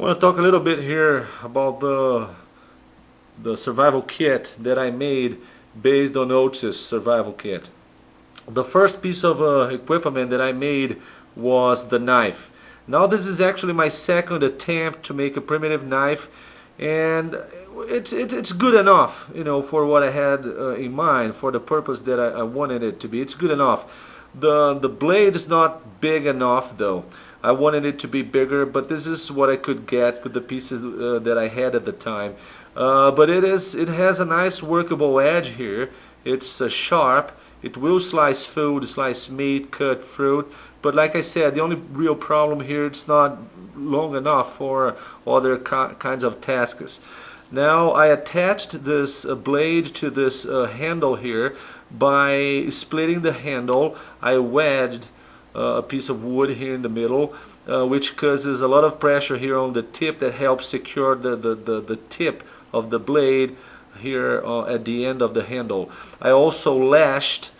want to talk a little bit here about the survival kit that I made based on Oatz's survival kit. The first piece of equipment that I made was the knife. Now this is actually my second attempt to make a primitive knife, and it's good enough, for what I had in mind, for the purpose that I wanted it to be. It's good enough. The blade is not big enough though. I wanted it to be bigger, but this is what I could get with the pieces that I had at the time. But it has a nice workable edge here. It's sharp. It will slice food, slice meat, cut fruit. But like I said, the only real problem here, it's not long enough for other kinds of tasks. Now I attached this blade to this handle here by splitting the handle. I wedged a piece of wood here in the middle, which causes a lot of pressure here on the tip that helps secure the tip of the blade here at the end of the handle. I also lashed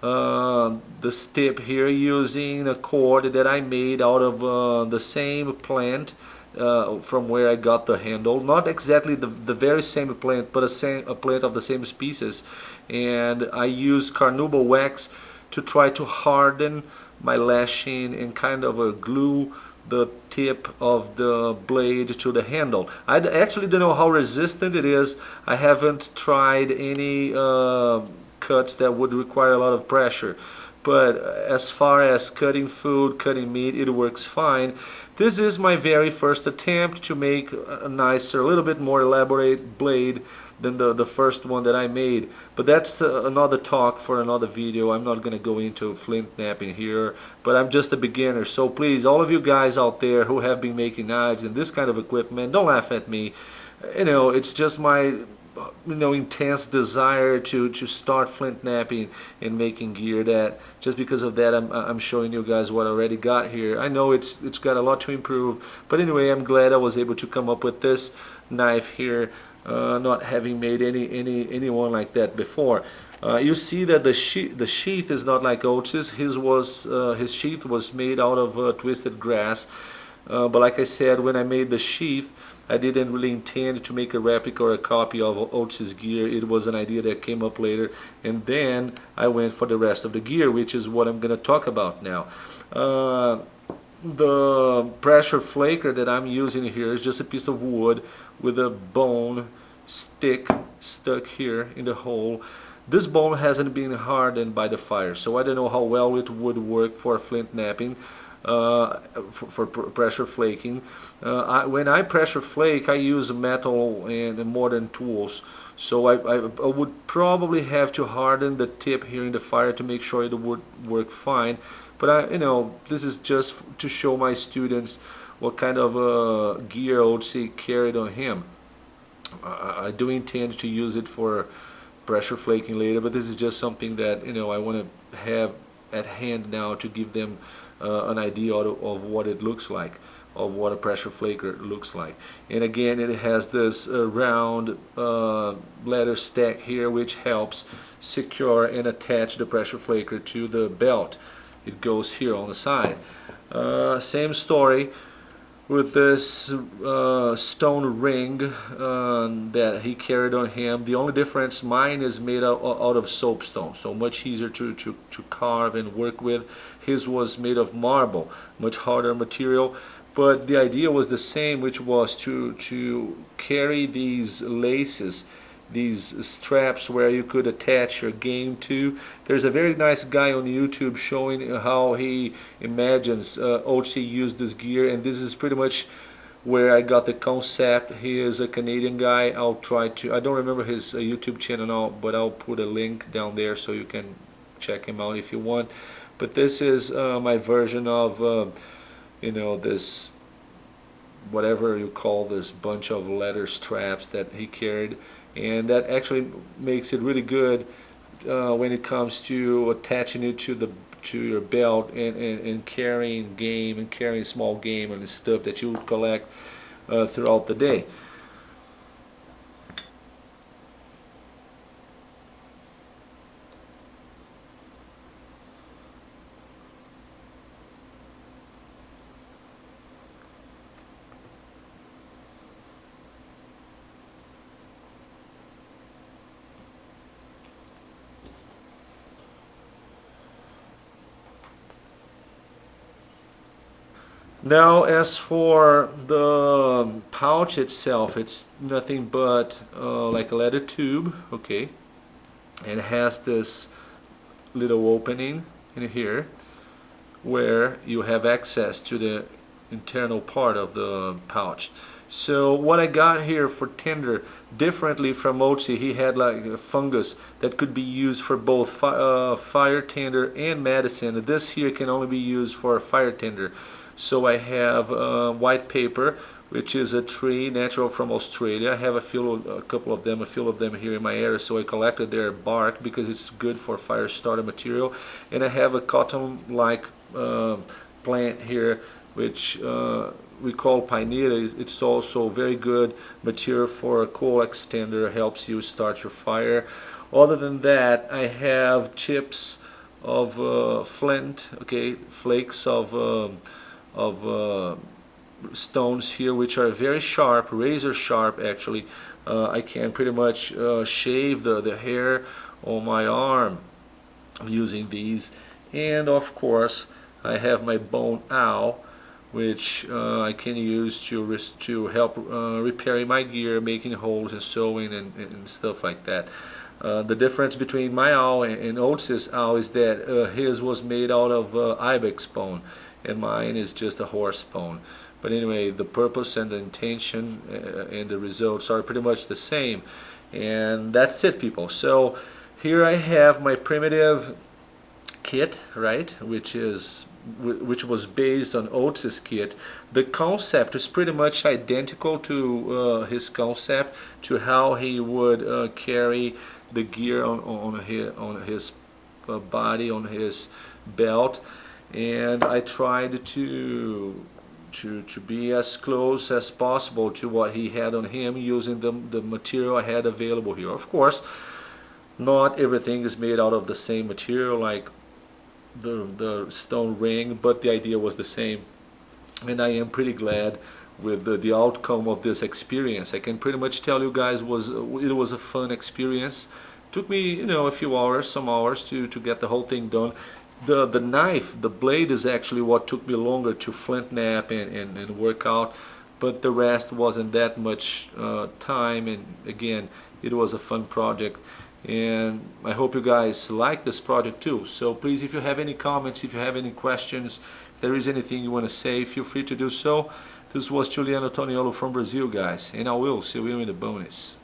this tip here using a cord that I made out of the same plant from where I got the handle. Not exactly the very same plant, but a plant of the same species. And I used carnauba wax to try to harden my lashing and kind of glue the tip of the blade to the handle. I actually don't know how resistant it is. I haven't tried any cuts that would require a lot of pressure, but as far as cutting food, cutting meat, it works fine. This is my very first attempt to make a nicer, a little bit more elaborate blade than the first one that I made, but that's another talk for another video. I'm not going to go into flint knapping here, but I'm just a beginner, so please, all of you guys out there who have been making knives and this kind of equipment, don't laugh at me. It's just my intense desire to start flint knapping and making gear, that just because of that I'm showing you guys what I already got here. I know it's got a lot to improve, but anyway, I'm glad I was able to come up with this knife here, not having made anyone like that before. You see that the sheath is not like Oatz's. His sheath was made out of twisted grass, but like I said, when I made the sheath, I didn't really intend to make a replica or a copy of Oatz's gear. It was an idea that came up later, and then I went for the rest of the gear, which is what I'm going to talk about now. The pressure flaker that I'm using here is just a piece of wood with a bone stick stuck here in the hole. This bone hasn't been hardened by the fire, so I don't know how well it would work for flint knapping. For pressure flaking. When I pressure flake, I use metal and modern tools, so I would probably have to harden the tip here in the fire to make sure it would work fine. But this is just to show my students what kind of gear Otzi carried on him. I do intend to use it for pressure flaking later, but this is just something that I want to have at hand now to give them an idea of what it looks like, of what a pressure flaker looks like. And again, it has this round leather stack here, which helps secure and attach the pressure flaker to the belt. It goes here on the side. Same story with this stone ring that he carried on him. The only difference, mine is made out of soapstone, so much easier to carve and work with. His was made of marble, much harder material, but the idea was the same, which was to carry these laces, these straps where you could attach your game to. There's a very nice guy on YouTube showing how he imagines Otzi used this gear, and this is pretty much where I got the concept. He is a Canadian guy. I don't remember his YouTube channel now, but I'll put a link down there so you can check him out if you want. But this is my version of this, whatever you call this bunch of leather straps that he carried, and that actually makes it really good when it comes to attaching it to your belt and carrying game and carrying small game and stuff that you collect throughout the day. Now, as for the pouch itself, it's nothing but like a leather tube, okay, and it has this little opening in here where you have access to the internal part of the pouch. So what I got here for tinder, differently from Otzi, he had like a fungus that could be used for both fire tinder and medicine. This here can only be used for fire tinder. So I have white paper, which is a tree natural from Australia. I have a few of them here in my area, so I collected their bark because it's good for fire starter material. And I have a cotton-like plant here, which we call pineta. It's also very good material for a coal extender, helps you start your fire. Other than that, I have chips of flint, okay, flakes of stones here, which are very sharp, razor sharp actually. I can pretty much shave the hair on my arm using these. And of course I have my bone owl, which I can use to help repairing my gear, making holes and sewing and stuff like that. The difference between my owl and Otzi's owl is that his was made out of ibex bone and mine is just a horse bone. But anyway, the purpose and the intention and the results are pretty much the same. And that's it, people. So here I have my primitive kit, right, which was based on Otzi's kit. The concept is pretty much identical to his concept, to how he would carry the gear on his body, on his belt. And I tried to be as close as possible to what he had on him using the material I had available here. Of course, not everything is made out of the same material, like the stone ring, but the idea was the same. And I am pretty glad with the outcome of this experience. I can pretty much tell you guys it was a fun experience. Took me, a few hours, some hours to get the whole thing done. The knife, the blade is actually what took me longer to flint knap and work out, but the rest wasn't that much time, and again, it was a fun project. And I hope you guys like this project too. So please, if you have any comments, if you have any questions, if there is anything you want to say, feel free to do so. This was Juliano Toniolo from Brazil, guys, and I will see you in the bonus.